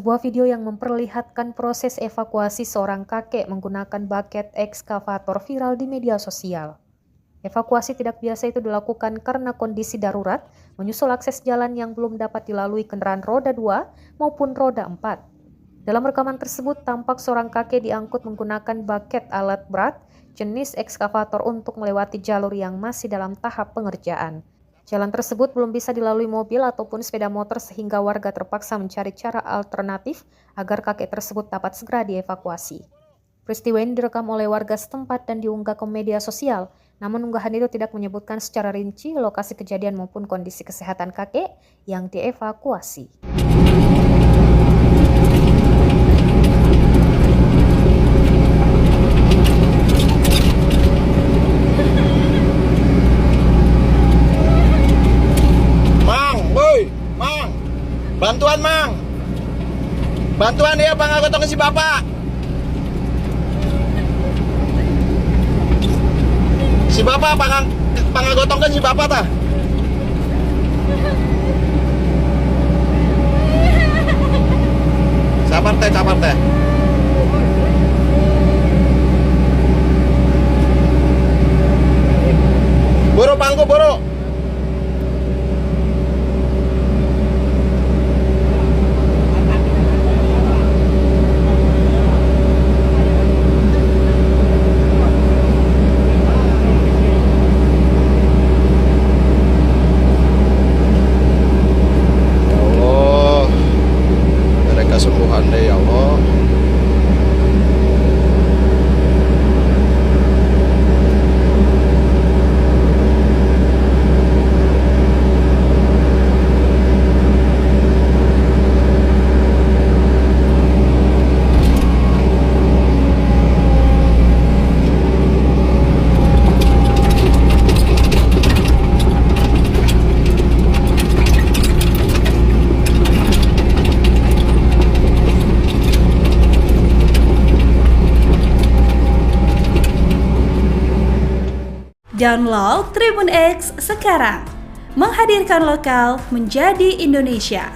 Sebuah video yang memperlihatkan proses evakuasi seorang kakek menggunakan buket ekskavator viral di media sosial. Evakuasi tidak biasa itu dilakukan karena kondisi darurat menyusul akses jalan yang belum dapat dilalui kendaraan roda 2 maupun roda 4. Dalam rekaman tersebut tampak seorang kakek diangkut menggunakan buket alat berat jenis ekskavator untuk melewati jalur yang masih dalam tahap pengerjaan. Jalan tersebut belum bisa dilalui mobil ataupun sepeda motor sehingga warga terpaksa mencari cara alternatif agar kakek tersebut dapat segera dievakuasi. Peristiwa ini direkam oleh warga setempat dan diunggah ke media sosial, namun unggahan itu tidak menyebutkan secara rinci lokasi kejadian maupun kondisi kesehatan kakek yang dievakuasi. Bantuan, Mang. Bantuan ya, pangagotong si Bapak. Si Bapak pangagotong si Bapak tah. Sabar teh. Buru pangku, buru. Kesembuhan deh ya Allah. Download Tribun X sekarang, menghadirkan lokal menjadi Indonesia.